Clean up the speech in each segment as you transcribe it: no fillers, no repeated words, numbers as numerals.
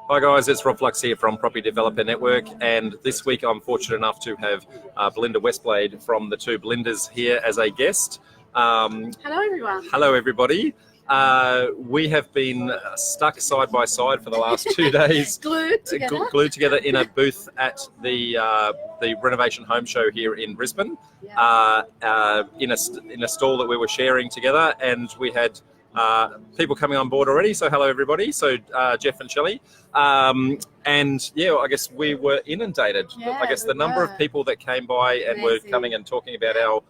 Hi guys, it's Rob Flux here from Property Developer Network, and this week I'm fortunate enough to have Belinda Westblade from the two Belindas here as a guest. Hello everyone. Hello everybody. We have been stuck side by side for the last 2 days. Glued together in a booth at the Renovation Home Show here in Brisbane, in a stall that we were sharing together, and we had people coming on board already. So hello everybody. So Jeff and Shelly. And yeah, I guess we were inundated. Yeah, I guess the number of people that came by and were coming and talking about our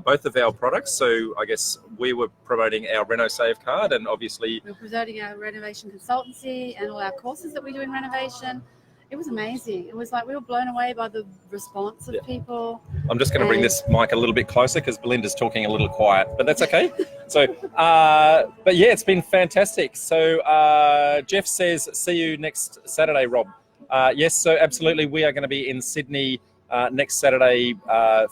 both of our products. So I guess we were promoting our Reno Save card, and obviously we're promoting our renovation consultancy and all our courses that we do in renovation. It was amazing. It was like we were blown away by the response of people. I'm just going to bring this mic a little bit closer because Belinda's talking a little quiet, but that's okay. So, but yeah, it's been fantastic. So Jeff says, see you next Saturday, Rob. Yes, so absolutely. We are going to be in Sydney next Saturday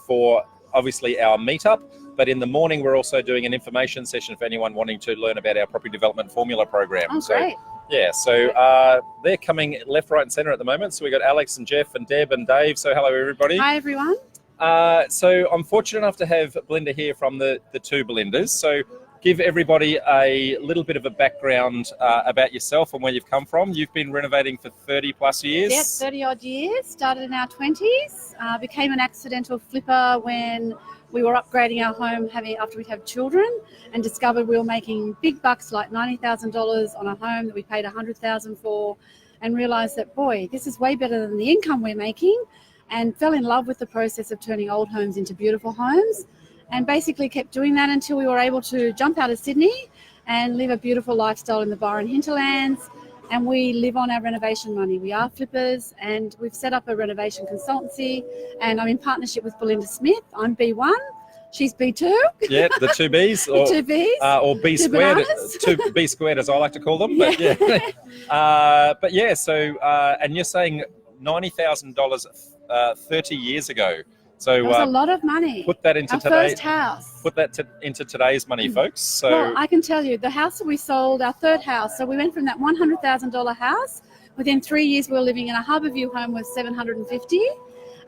for obviously our meetup. But in the morning, we're also doing an information session for anyone wanting to learn about our Property Development Formula program. Oh, great. Yeah, so they're coming left, right and centre at the moment. So we've got Alex and Jeff and Deb and Dave. So hello, everybody. Hi, everyone. So I'm fortunate enough to have Belinda here from the two Belindas. So give everybody a little bit of a background about yourself and where you've come from. You've been renovating for 30 plus years. Yep, 30 odd years. Started in our 20s. Became an accidental flipper when we were upgrading our home after we'd have children, and discovered we were making big bucks like $90,000 on a home that we paid $100,000 for, and realised that, boy, this is way better than the income we're making, and fell in love with the process of turning old homes into beautiful homes, and basically kept doing that until we were able to jump out of Sydney and live a beautiful lifestyle in the Byron hinterlands. And we live on our renovation money. We are flippers, and we've set up a renovation consultancy, and I'm in partnership with Belinda Smith. I'm B1, she's B2. Yeah, the two Bs. Or, the two Bs. Or B squared, two B squared as I like to call them. But but yeah, so, and you're saying $90,000 30 years ago. So it was a lot of money. Put that into first house. Put that into today's money, folks. So well, I can tell you, the house that we sold, our third house. So we went from that $100,000 house. Within 3 years, we were living in a Harbourview home worth $750,000,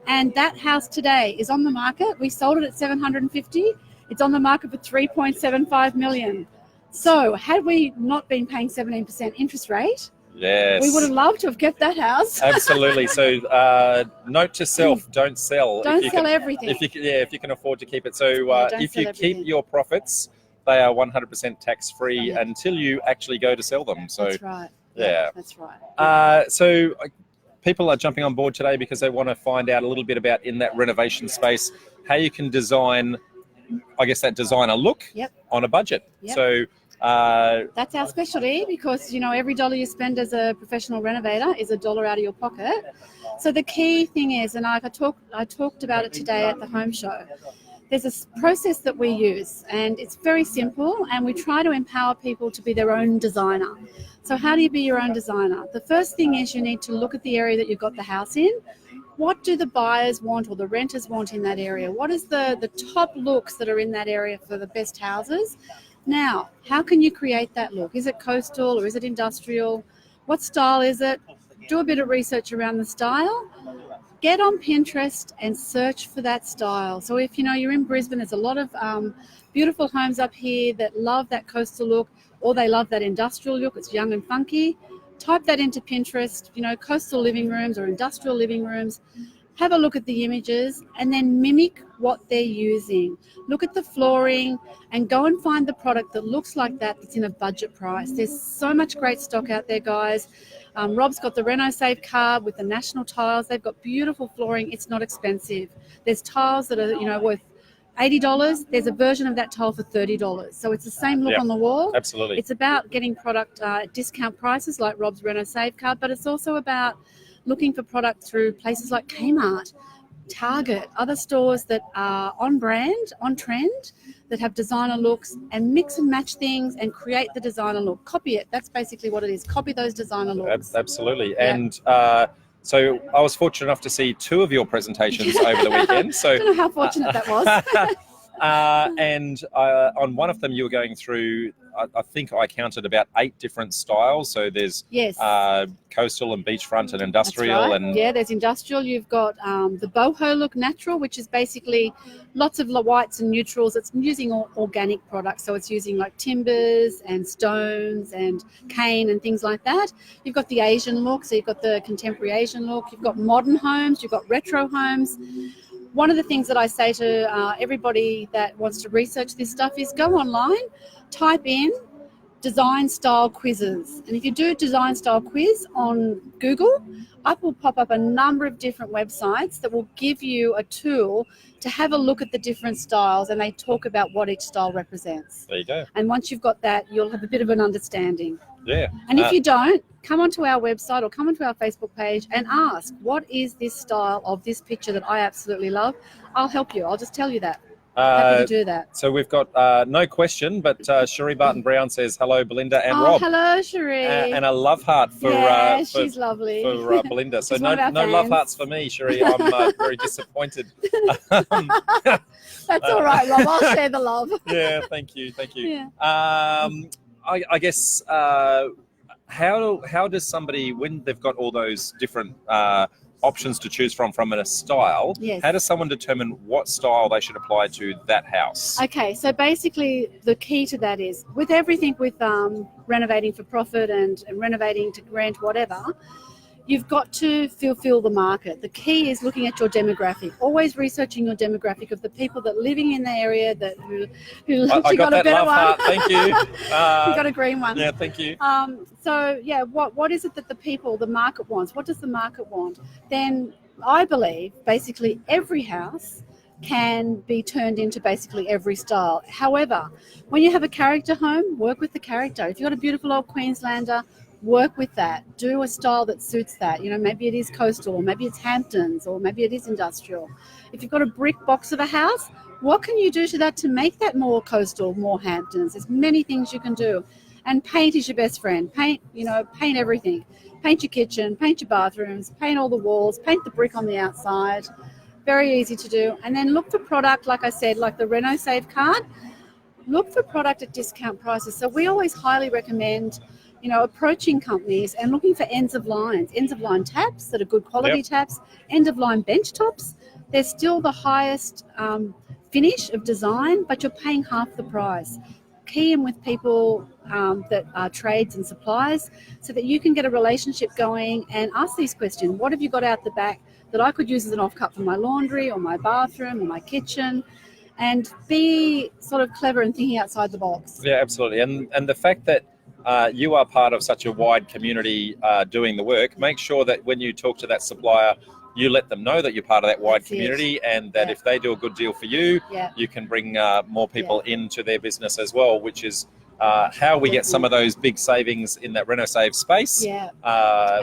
and that house today is on the market. We sold it at $750,000. It's on the market for $3.75 million. So had we not been paying 17% interest rate, yes, we would have loved to have kept that house. Absolutely. So, note to self: don't sell. Don't sell everything. If you can afford to keep it. So, if you keep your profits, they are 100% tax-free until you actually go to sell them. So, that's right. Yeah, that's right. So, people are jumping on board today because they want to find out a little bit about, in that renovation space, how you can design, I guess, that designer look on a budget. Yep. So. That's our specialty, because every dollar you spend as a professional renovator is a dollar out of your pocket. So the key thing is, and I talked about it today at the home show, there's a process that we use, and it's very simple, and we try to empower people to be their own designer. So how do you be your own designer? The first thing is you need to look at the area that you've got the house in. What do the buyers want or the renters want in that area? What is the top looks that are in that area for the best houses? Now, how can you create that look? Is it coastal or is it industrial? What style is it? Do a bit of research around the style. Get on Pinterest and search for that style. So if you're in Brisbane, there's a lot of beautiful homes up here that love that coastal look, or they love that industrial look. It's young and funky. Type that into Pinterest, coastal living rooms or industrial living rooms. Have a look at the images and then mimic what they're using. Look at the flooring and go and find the product that looks like that's in a budget price. There's so much great stock out there, guys. Rob's got the Reno Save card with the national tiles. They've got beautiful flooring. It's not expensive. There's tiles that are worth $80. There's a version of that tile for $30. So it's the same look on the wall. Absolutely. It's about getting product at discount prices like Rob's Reno Save card, but it's also about looking for product through places like Kmart, Target, other stores that are on brand, on trend, that have designer looks, and mix and match things and create the designer look. Copy it. That's basically what it is. Copy those designer looks. Absolutely. Yeah. And so I was fortunate enough to see two of your presentations over the weekend. So I don't know how fortunate that was. And on one of them, you were going through, I think I counted about 8 different styles. So there's Yes. coastal and beachfront and industrial. That's right. And yeah, there's industrial. You've got the boho look natural, which is basically lots of whites and neutrals. It's using organic products, so it's using like timbers and stones and cane and things like that. You've got the Asian look, so you've got the contemporary Asian look. You've got modern homes. You've got retro homes. One of the things that I say to everybody that wants to research this stuff is go online, type in design style quizzes. And if you do design style quiz on Google, up will pop up a number of different websites that will give you a tool to have a look at the different styles, and they talk about what each style represents. there you go. And once you've got that, you'll have a bit of an understanding. Yeah. And if you don't, come onto our website or come onto our Facebook page and ask, what is this style of this picture that I absolutely love? I'll help you. I'll just tell you that. Happy to do that. So we've got no question, but Cherie Barton-Brown says, hello, Belinda and Oh, Rob. hello, Cherie. And a love heart for, she's lovely. for Belinda. So She's one of our no love fans. hearts for me, Cherie. I'm very disappointed. That's all right, Rob. I'll share the love. Yeah, thank you. Yeah. I guess how does somebody, when they've got all those different options to choose from a style, Yes. how does someone determine what style they should apply to that house? Okay, so basically the key to that is with everything with renovating for profit and renovating to rent, whatever, you've got to fulfill the market. The key is looking at your demographic, always researching your demographic of the people that living in the area that who I got that better love one. heart. Thank you. You got a green one. Yeah, thank you. So yeah, what is it that the market wants? What does the market want? Then I believe basically every house can be turned into basically every style. However, when you have a character home, work with the character. If you've got a beautiful old Queenslander, work with that. Do a style that suits that. You know, maybe it is coastal, or maybe it's Hamptons, or maybe it is industrial. If you've got a brick box of a house, what can you do to that to make that more coastal, more Hamptons? There's many things you can do. And paint is your best friend. Paint everything. Paint your kitchen, paint your bathrooms, paint all the walls, paint the brick on the outside. Very easy to do. And then look for product, like I said, like the Reno Save card. Look for product at discount prices. So we always highly recommend, approaching companies and looking for ends of line taps that are good quality taps, end of line bench tops. They're still the highest finish of design, but you're paying half the price. Key in with people that are trades and suppliers so that you can get a relationship going and ask these questions. What have you got out the back that I could use as an offcut for my laundry or my bathroom or my kitchen? And be sort of clever and thinking outside the box. Yeah, absolutely. And the fact that you are part of such a wide community doing the work, make sure that when you talk to that supplier, you let them know that you're part of that wide community, and that if they do a good deal for you, you can bring more people into their business as well, which is how we get some of those big savings in that RenoSave space. Yeah,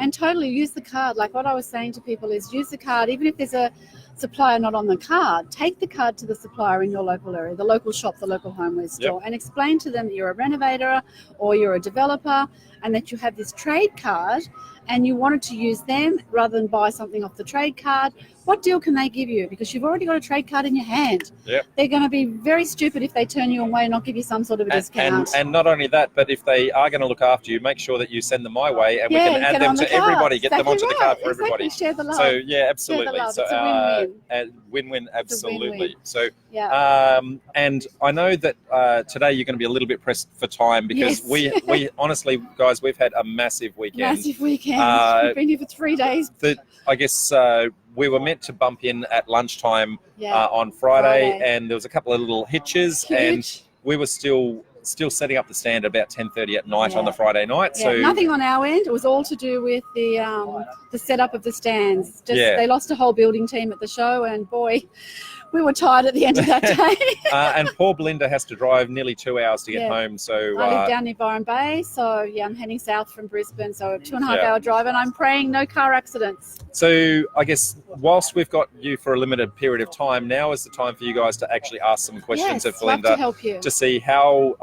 and totally use the card. Like what I was saying to people is use the card, even if there's a supplier not on the card, take the card to the supplier in your local area, the local shop, the local homeware store, and explain to them that you're a renovator or you're a developer and that you have this trade card and you wanted to use them rather than buy something off the trade card. What deal can they give you? Because you've already got a trade card in your hand. They're going to be very stupid if they turn you away and not give you some sort of a discount. And not only that, but if they are going to look after you, make sure that you send them my way, and we can add them to everybody, get them onto the card for everybody. Share the love. So yeah, absolutely. Share the love. So it's a win-win. Win-win, absolutely. Win-win. So and I know that today you're going to be a little bit pressed for time because we honestly, guys, we've had a massive weekend. We've been here for 3 days. I guess we were meant to bump in at lunchtime on Friday, and there was a couple of little hitches, and we were still setting up the stand at about 10:30 at night on the Friday night. So nothing on our end. It was all to do with the setup of the stands. They lost a whole building team at the show, and boy, we were tired at the end of that day. And poor Belinda has to drive nearly 2 hours to get home. So I live down near Byron Bay, so I'm heading south from Brisbane, so a 2.5 hour drive, and I'm praying no car accidents. So I guess whilst we've got you for a limited period of time, now is the time for you guys to actually ask some questions of Belinda, love to help you, to see how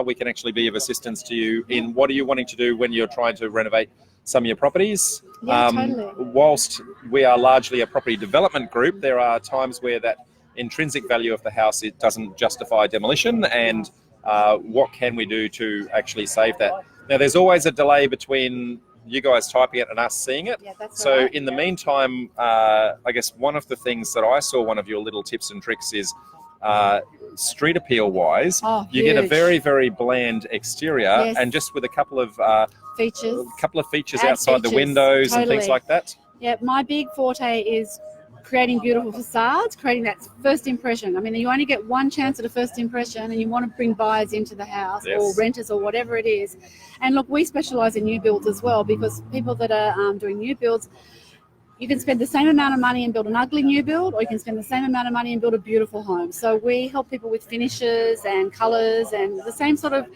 we can actually be of assistance to you in what are you wanting to do when you're trying to renovate some of your properties. Totally. Whilst we are largely a property development group, there are times where that intrinsic value of the house, it doesn't justify demolition, and what can we do to actually save that? Now, there's always a delay between you guys typing it and us seeing it. Yeah, that's so right. in the meantime, I guess one of the things that I saw, one of your little tips and tricks is street appeal wise, you get a very, very bland exterior, and just with a couple of features outside the windows and things like that. Yeah, my big forte is creating beautiful facades, creating that first impression. I mean, you only get one chance at a first impression, and you want to bring buyers into the house or renters or whatever it is. And look, we specialise in new builds as well, because people that are doing new builds, you can spend the same amount of money and build an ugly new build, or you can spend the same amount of money and build a beautiful home. So we help people with finishes and colours and the same sort of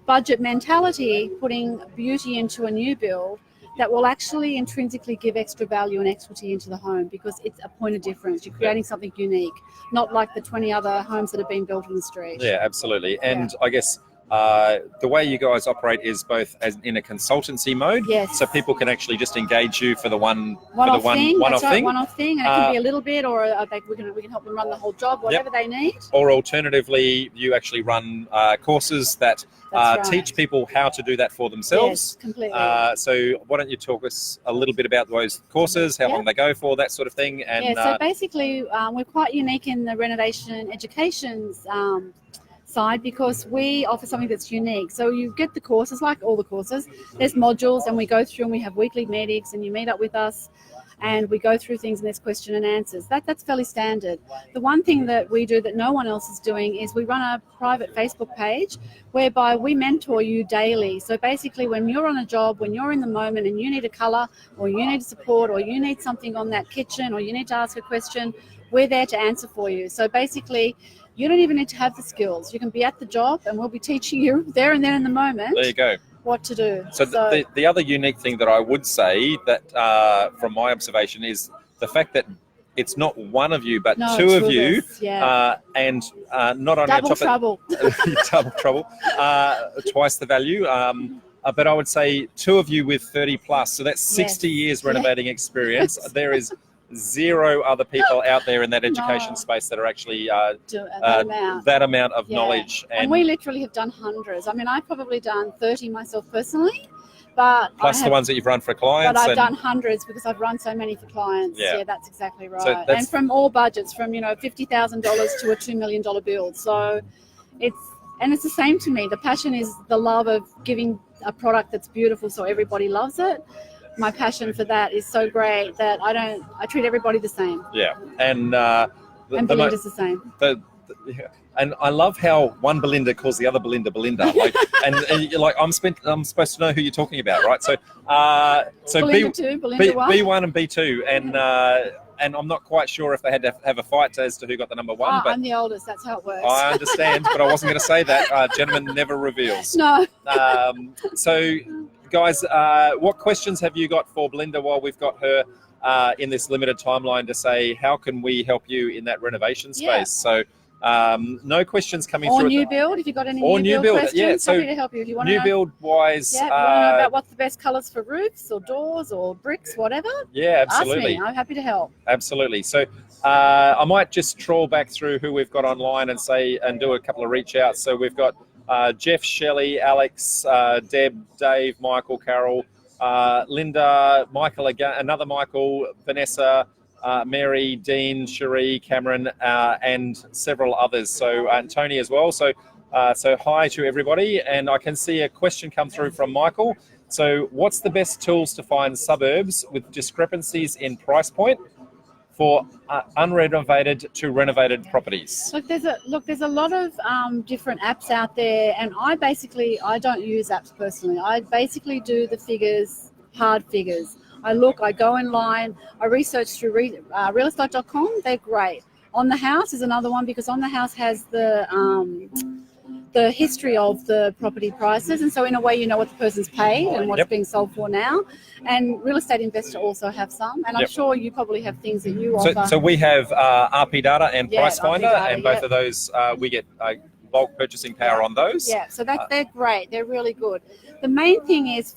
budget mentality, putting beauty into a new build that will actually intrinsically give extra value and equity into the home, because it's a point of difference. You're creating something unique, not like the 20 other homes that have been built on the street. Yeah, absolutely. And I guess the way you guys operate is both as in a consultancy mode, so people can actually just engage you for the one-off thing. One-off thing, and it can be a little bit, or we can help them run the whole job, whatever they need. Or alternatively, you actually run courses that teach people how to do that for themselves. Yes, completely. So why don't you talk us a little bit about those courses, how long they go for, that sort of thing? And so basically, we're quite unique in the renovation education's side, because we offer something that's unique. So you get the courses, like all the courses, there's modules, and we go through and we have weekly meetings, and you meet up with us and we go through things, and there's question and answers. That's fairly standard. The one thing that we do that no one else is doing is we run a private Facebook page whereby we mentor you daily. So basically, when you're on a job, when you're in the moment and you need a colour, or you need support, or you need something on that kitchen, or you need to ask a question, we're there to answer for you. So basically, you don't even need to have the skills. You can be at the job, and we'll be teaching you there and then in the moment. There you go. What to do. So the other unique thing that I would say that from my observation is the fact that it's not one of you, but two of you, and not only double trouble, double trouble, twice the value. But I would say two of you with 30 plus, so that's 60 years renovating experience. There is zero other people out there in that education space that are actually that amount of knowledge. And we literally have done hundreds. I mean, I've probably done 30 myself personally, but plus the ones that you've run for clients. But I've done hundreds because I've run so many for clients. Yeah, that's exactly right. So and from all budgets, from $50,000 to a $2 million build. So it's the same to me. The passion is the love of giving a product that's beautiful, so everybody loves it. My passion for that is so great that I treat everybody the same. Yeah, and Belinda's the same. And I love how one Belinda calls the other Belinda. Like, and you're like, I'm supposed to know who you're talking about, right? So Belinda 2, Belinda 1. B1 and B2, and I'm not quite sure if they had to have a fight as to who got the number one. But I'm the oldest. That's how it works. I understand, but I wasn't going to say that. Gentleman never reveals. No. So, guys, what questions have you got for Belinda while we've got her in this limited timeline to say, how can we help you in that renovation space? So no questions coming through. Or new build, if you've got any new build questions, so happy to help you. If you want new build wise, you want to know about what's the best colours for roofs or doors or bricks, whatever. Yeah, absolutely. Ask me. I'm happy to help. Absolutely. So I might just trawl back through who we've got online and do a couple of reach outs. So we've got Jeff, Shelly, Alex, Deb, Dave, Michael, Carol, Linda, Michael again, another Michael, Vanessa, Mary, Dean, Cherie, Cameron, and several others. So and Tony as well. So hi to everybody. And I can see a question come through from Michael. So what's the best tools to find suburbs with discrepancies in price point for unrenovated to renovated properties? Look, there's a lot of different apps out there, and I don't use apps personally. I basically do the figures, hard figures. I go online, I research through realestate.com. They're great. On the House is another one, because On the House has the history of the property prices, and so in a way you know what the person's paid and what's being sold for now. And Real Estate Investor also have some, and I'm sure you probably have things that you offer. So we have RP Data and Price Finder, and both of those we get bulk purchasing power on those. Yeah, so they're great. They're really good. The main thing is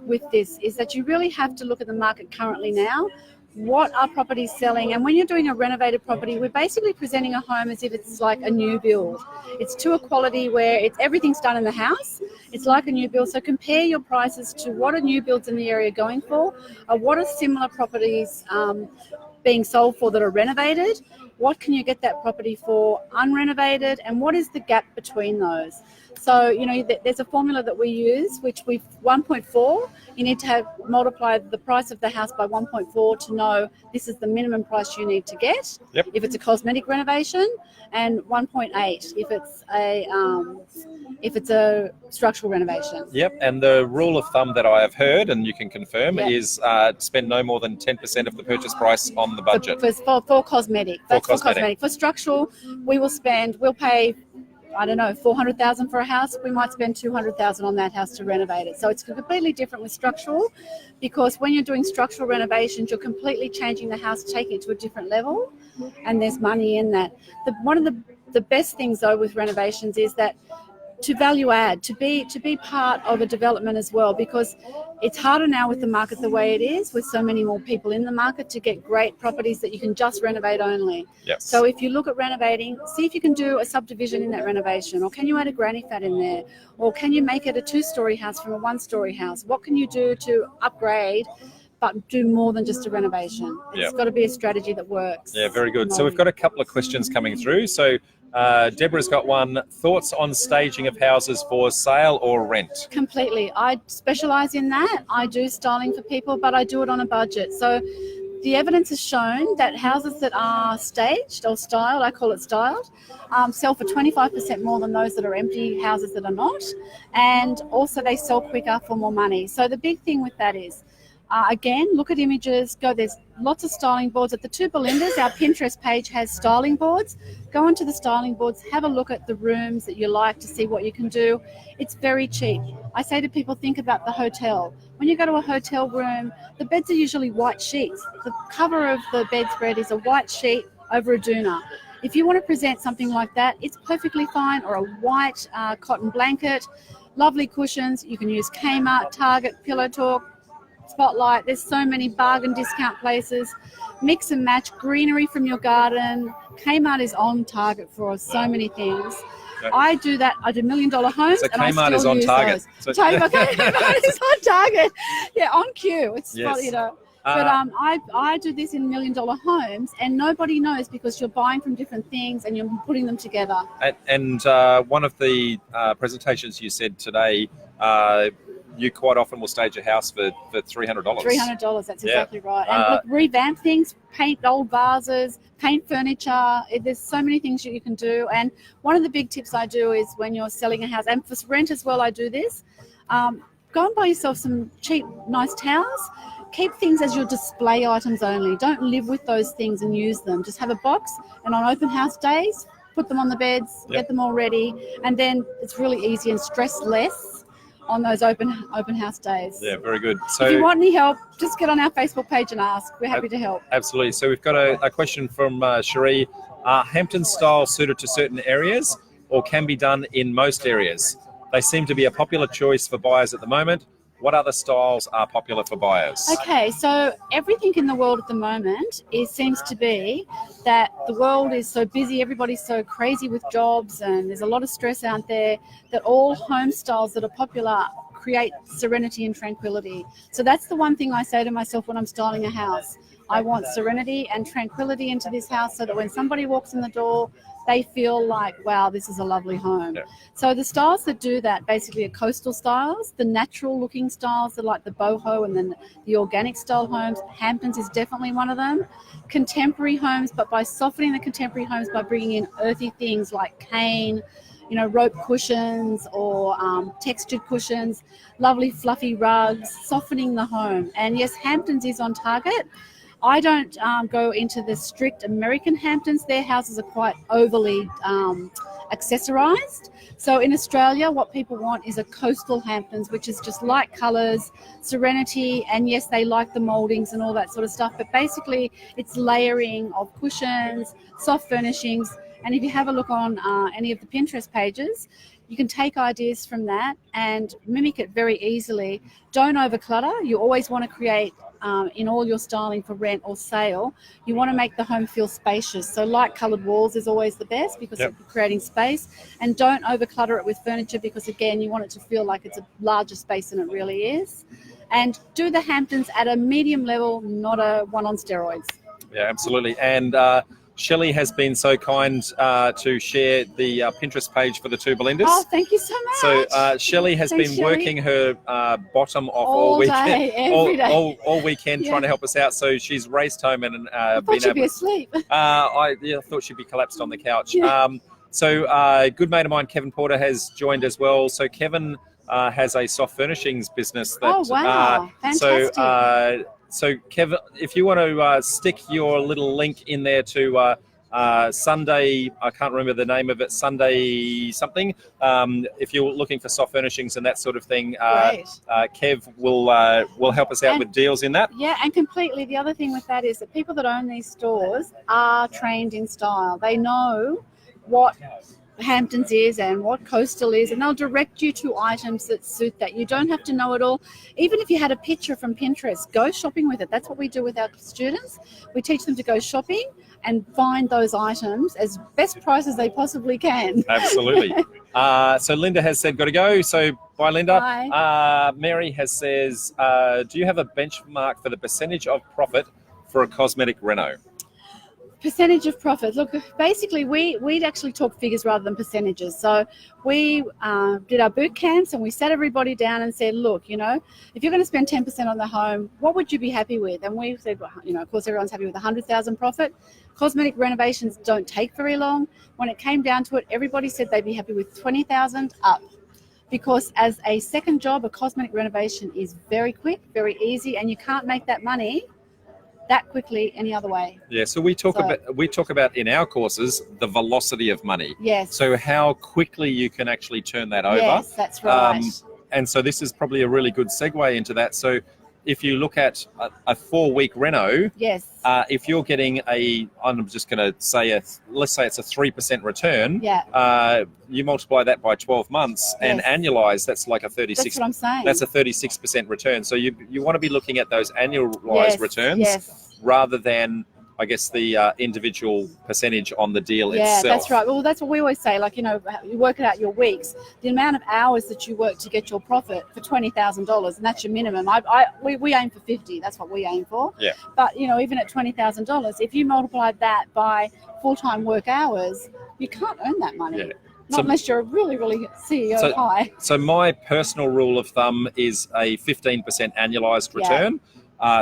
with this is that you really have to look at the market currently now. what are properties selling. And when you're doing a renovated property, we're basically presenting a home as if it's like a new build. It's to a quality where everything's done in the house. It's like a new build. So compare your prices to what are new builds in the area going for, or what are similar properties being sold for that are renovated. What can you get that property for unrenovated, and what is the gap between those? So, you know, there's a formula that we use, which 1.4, you need to have multiplied the price of the house by 1.4 to know this is the minimum price you need to get. Yep. If it's a cosmetic renovation, and 1.8 if it's a structural renovation. Yep, and the rule of thumb that I have heard, and you can confirm, Yep. is spend no more than 10% of the purchase price on the budget. For cosmetic. That's for cosmetic. For structural, we'll pay, I don't know, 400,000 for a house. We might spend 200,000 on that house to renovate it. So it's completely different with structural, because when you're doing structural renovations, you're completely changing the house, taking it to a different level, and there's money in that. One of the best things though with renovations is that to value add, to be part of a development as well, because it's harder now with the market the way it is, with so many more people in the market, to get great properties that you can just renovate only. Yes. So if you look at renovating, see if you can do a subdivision in that renovation, or can you add a granny fat in there, or can you make it a 2-story house from a 1-story house? What can you do to upgrade but do more than just a renovation? It's got to be a strategy that works. Yeah, very good. So we've got a couple of questions coming through. So Deborah's got one. Thoughts on staging of houses for sale or rent? Completely. I specialise in that. I do styling for people, but I do it on a budget. So the evidence has shown that houses that are staged or styled, I call it styled, sell for 25% more than those that are empty houses that are not. And also they sell quicker for more money. So the big thing with that is, again, look at images. There's lots of styling boards. At the two Belindas, our Pinterest page has styling boards. Go onto the styling boards, have a look at the rooms that you like to see what you can do. It's very cheap. I say to people, think about the hotel. When you go to a hotel room, the beds are usually white sheets. The cover of the bedspread is a white sheet over a doona. If you want to present something like that, it's perfectly fine, or a white cotton blanket, lovely cushions. You can use Kmart, Target, Pillow Talk, Spotlight. There's so many bargain discount places. Mix and match greenery from your garden. Kmart is on target for so many things. Okay. I do that. I do $1 million homes. So and Kmart I is still on use target. Those. Kmart is on target. Yeah, on cue. It's Yes. you know. But I do this in $1 million homes, and nobody knows, because you're buying from different things and you're putting them together. And one of the presentations you said today, you quite often will stage a house for $300. $300, that's exactly right. And look, revamp things, paint old vases, paint furniture. There's so many things that you can do. And one of the big tips I do is, when you're selling a house, and for rent as well, I do this, go and buy yourself some cheap, nice towels. Keep things as your display items only. Don't live with those things and use them. Just have a box, and on open house days, put them on the beds, get them all ready, and then it's really easy and stress less on those open house days. Yeah, very good. So if you want any help, just get on our Facebook page and ask. We're happy to help. Absolutely. So we've got a question from Cherie. Are Hampton style suited to certain areas, or can be done in most areas? They seem to be a popular choice for buyers at the moment. What other styles are popular for buyers? Okay, so everything in the world at the moment seems to be that the world is so busy, everybody's so crazy with jobs, and there's a lot of stress out there, that all home styles that are popular create serenity and tranquility. So that's the one thing I say to myself when I'm styling a house. I want serenity and tranquility into this house, so that when somebody walks in the door, they feel like, wow, this is a lovely home. Yeah. So the styles that do that basically are coastal styles. The natural looking styles are like the boho and then the organic style homes. Hamptons is definitely one of them. Contemporary homes, but by softening the contemporary homes by bringing in earthy things like cane, rope cushions or textured cushions, lovely fluffy rugs, softening the home. And yes, Hamptons is on target. I don't go into the strict American Hamptons. Their houses are quite overly accessorized. So in Australia, what people want is a coastal Hamptons, which is just light colours, serenity, and yes, they like the mouldings and all that sort of stuff. But basically, it's layering of cushions, soft furnishings. And if you have a look on any of the Pinterest pages, you can take ideas from that and mimic it very easily. Don't overclutter. You always want to create in all your styling for rent or sale, you want to make the home feel spacious. So light coloured walls is always the best because Yep. of creating space, and don't overclutter it with furniture because, again, you want it to feel like it's a larger space than it really is. And do the Hamptons at a medium level, not a one on steroids. Yeah, absolutely. And Shelly has been so kind to share the Pinterest page for the two Belindas. Oh, thank you so much. So Shelly has Thanks, been Shelly. working her bottom off all Day, weekend, every day. all weekend, Yeah. trying to help us out. So she's raced home and I thought you'd be asleep. I thought she'd be collapsed on the couch. Yeah. So a good mate of mine, Kevin Porter, has joined as well. So Kevin has a soft furnishings business. That, Oh, wow. Fantastic. So Kevin, if you want to stick your little link in there to Sunday, I can't remember the name of it, Sunday something. If you're looking for soft furnishings and that sort of thing, Great. Kev will help us out with deals in that. Yeah, and completely. The other thing with that is that people that own these stores are trained in style. They know what Hamptons is and what Coastal is, and they'll direct you to items that suit that. You don't have to know it all. Even if you had a picture from Pinterest, go shopping with it. That's what we do with our students. We teach them to go shopping and find those items as best price as they possibly can. Absolutely. So Linda has said, got to go. So bye, Linda. Bye. Mary has says, do you have a benchmark for the percentage of profit for a cosmetic reno? Percentage of profit. Look, basically, we'd actually talk figures rather than percentages. So we did our boot camps and we sat everybody down and said, look, if you're going to spend 10% on the home, what would you be happy with? And we said, well, of course, everyone's happy with 100,000 profit. Cosmetic renovations don't take very long. When it came down to it, everybody said they'd be happy with 20,000 up. Because as a second job, a cosmetic renovation is very quick, very easy, and you can't make that money that quickly any other way. Yeah, so we talk about in our courses the velocity of money. Yes. So how quickly you can actually turn that over. Yes, that's right. And so this is probably a really good segue into that. So if you look at a 4-week reno, yes. If you're getting I'm just going to say let's say it's a 3% return. Yeah. You multiply that by 12 months and Yes. annualize, that's like a 36. That's what I'm saying. That's a 36% return. So you want to be looking at those annualized returns rather than, I guess, the individual percentage on the deal itself. Yeah, that's right. Well, that's what we always say. Like, you work it out your weeks, the amount of hours that you work to get your profit for $20,000, and that's your minimum. We aim for 50. That's what we aim for. Yeah. But even at $20,000, if you multiply that by full-time work hours, you can't earn that money. Yeah. Not unless you're really, really CEO high. So my personal rule of thumb is a 15% annualized return.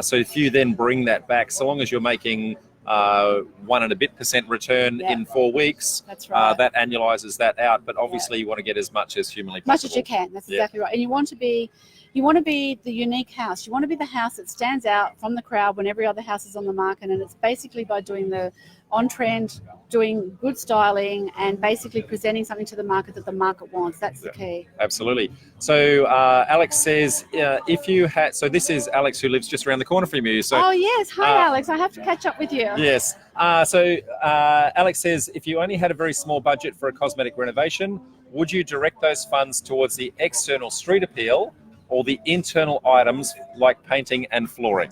So if you then bring that back, so long as you're making 1 and a bit % return in 4 weeks, That's right. that annualizes that out. But obviously you want to get as much as humanly possible. Much as you can. That's exactly right. And you want to be the unique house. You want to be the house that stands out from the crowd when every other house is on the market. And it's basically by doing the on-trend, doing good styling, and basically presenting something to the market that the market wants. That's the key. Absolutely. So Alex says, if you had... So this is Alex, who lives just around the corner from you. So, oh, yes. Hi, Alex. I have to catch up with you. Yes. So Alex says, if you only had a very small budget for a cosmetic renovation, would you direct those funds towards the external street appeal or the internal items like painting and flooring?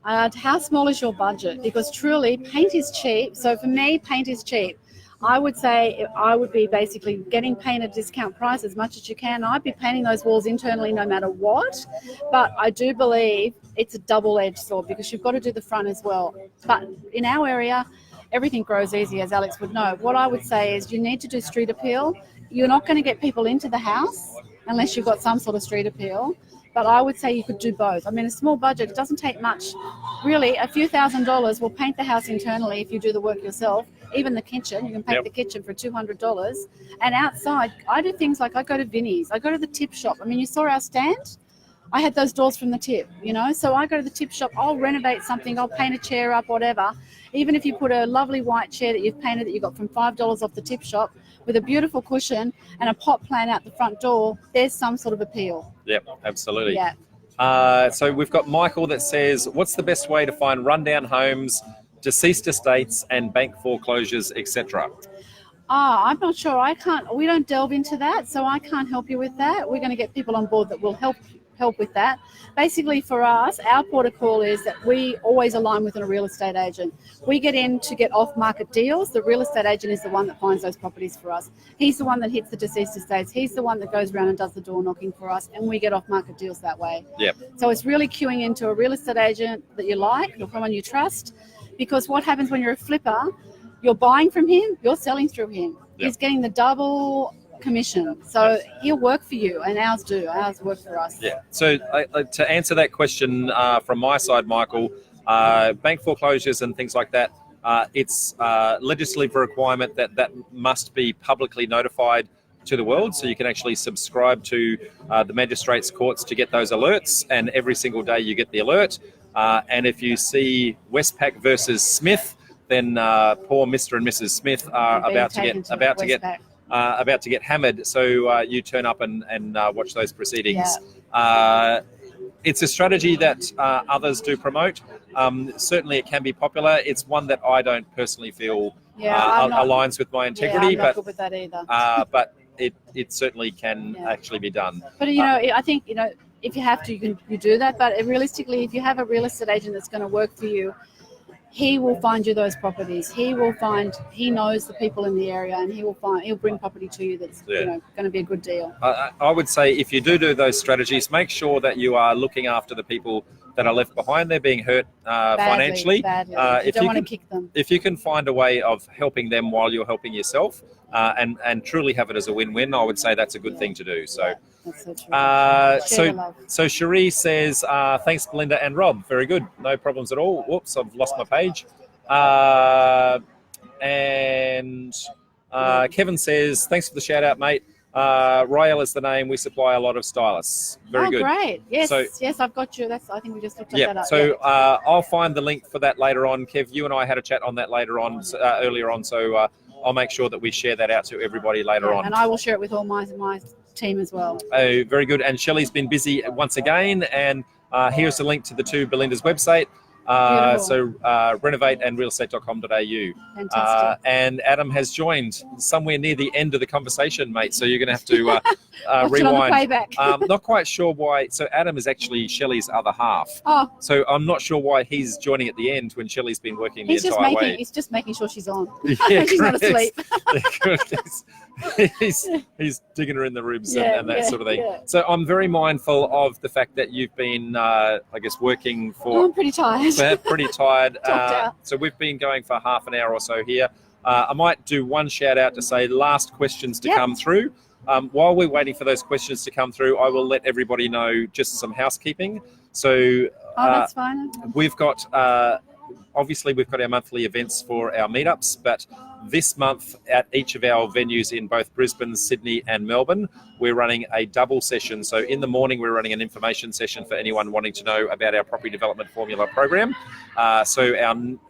How small is your budget? Because truly, paint is cheap. So for me, paint is cheap. I would say I would be basically getting paint at discount price as much as you can. I'd be painting those walls internally no matter what. But I do believe it's a double-edged sword because you've got to do the front as well. But in our area, everything grows easy, as Alex would know. What I would say is you need to do street appeal. You're not going to get people into the house unless you've got some sort of street appeal. But I would say you could do both. I mean, a small budget, it doesn't take much. Really, a few $1,000s will paint the house internally if you do the work yourself. Even the kitchen, you can paint the kitchen for $200. And outside, I do things like I go to Vinnie's. I go to the tip shop. I mean, you saw our stand? I had those doors from the tip, So I go to the tip shop. I'll renovate something. I'll paint a chair up, whatever. Even if you put a lovely white chair that you've painted that you got from $5 off the tip shop with a beautiful cushion and a pot plant out the front door, there's some sort of appeal. Yep, absolutely. Yeah. So we've got Michael that says, what's the best way to find rundown homes, deceased estates and bank foreclosures, etc.? I'm not sure. We don't delve into that, so I can't help you with that. We're going to get people on board that will help help with that. Basically, for us, our protocol is that we always align with a real estate agent. We get in to get off-market deals. The real estate agent is the one that finds those properties for us. He's the one that hits the deceased estates. He's the one that goes around and does the door knocking for us, and we get off-market deals that way. Yep. So it's really queuing into a real estate agent that you like or someone you trust, because what happens when you're a flipper, you're buying from him, you're selling through him. Yep. He's getting the double commission, so he'll work for you, and ours work for us. Yeah. So to answer that question from my side, Michael, bank foreclosures and things like that, it's legislative requirement that must be publicly notified to the world, so you can actually subscribe to the magistrates' courts to get those alerts, and every single day you get the alert. And if you see Westpac versus Smith, then poor Mr. and Mrs. Smith are about to get hammered. So you turn up and watch those proceedings. Yeah. It's a strategy that others do promote. Certainly, it can be popular. It's one that I don't personally feel aligns with my integrity. I'm not good with that either. But it certainly can actually be done. But I think if you have to, you do that. But realistically, if you have a real estate agent that's going to work for you, he will find you those properties. He knows the people in the area, and he'll bring property to you that's going to be a good deal. I would say if you do those strategies, make sure that you are looking after the people that are left behind. They're being hurt financially. Badly. You don't want to kick them. If you can find a way of helping them while you're helping yourself, and truly have it as a win-win, I would say that's a good thing to do. So. That's so true. So Cherie says, thanks, Belinda and Rob. Very good. No problems at all. Whoops, I've lost my page. And Kevin says, thanks for the shout out, mate. Rael is the name. We supply a lot of stylists. Very good. Great. Yes, yes, I've got you. I think we just looked that up. So I'll find the link for that later on. Kev, you and I had a chat on that later on, earlier on. So I'll make sure that we share that out to everybody later on. And I will share it with all my team as well. Oh, very good. And Shelly's been busy once again. And here's the link to the two Belinda's website. So renovate and realestate.com.au. Fantastic. And Adam has joined somewhere near the end of the conversation, mate. So you're going to have to rewind. On the playback. Not quite sure why. So Adam is actually Shelly's other half. Oh. So I'm not sure why he's joining at the end when Shelly's been working the entire way. He's just making sure she's on. Yeah, she's not asleep. he's digging her in the ribs and that sort of thing. Yeah. So I'm very mindful of the fact that you've been, I guess, working for... I'm pretty tired. Pretty tired. So we've been going for half an hour or so here. I might do one shout out to say last questions to come through. While we're waiting for those questions to come through, I will let everybody know just some housekeeping. So that's fine. We've got obviously we've got our monthly events for our meetups, but this month at each of our venues in both Brisbane, Sydney and Melbourne, we're running a double session. So in the morning, we're running an information session for anyone wanting to know about our property development formula program. So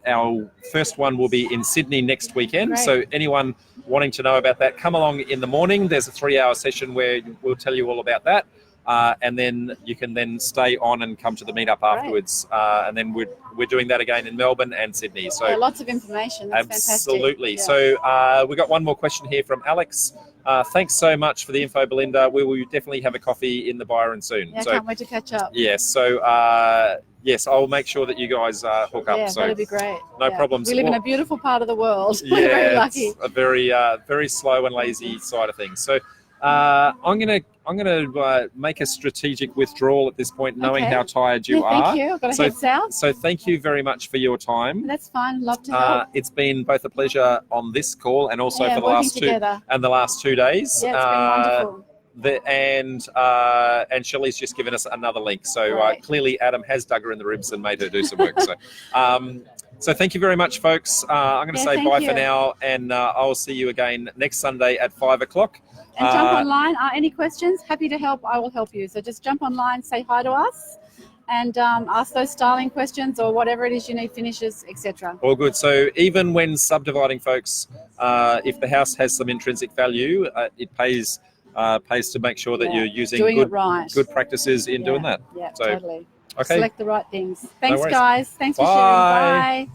our first one will be in Sydney next weekend. Great. So anyone wanting to know about that, come along in the morning. There's a 3-hour session where we'll tell you all about that. And then you can then stay on and come to the meetup afterwards. And then we're doing that again in Melbourne and Sydney. So lots of information. That's absolutely. Fantastic. So we got one more question here from Alex. Thanks so much for the info, Belinda. We will definitely have a coffee in the Byron soon. Yeah, can't wait to catch up. Yes. So yes, I'll make sure that you guys hook up. Yeah, so that'd be great. No problems. We live in a beautiful part of the world. Yeah, we're very lucky. It's a very slow and lazy side of things. So I'm gonna make a strategic withdrawal at this point, knowing how tired you are. Thank you. I've got to head south. So thank you very much for your time. That's fine. Love to help. It's been both a pleasure on this call and also for the last 2 days. Yeah, it's been wonderful. And Shelly's just given us another link. So clearly Adam has dug her in the ribs and made her do some work. So thank you very much, folks. I'm going to say bye for now, and I'll see you again next Sunday at 5 o'clock. And jump online. Any questions? Happy to help. I will help you. So just jump online, say hi to us, and ask those styling questions or whatever it is you need, finishes, etc. All good. So even when subdividing, folks, if the house has some intrinsic value, it pays to make sure that you're using good practices in doing that. Yeah, so, totally. Okay. Select the right things. Thanks, guys. Thanks for sharing. Bye.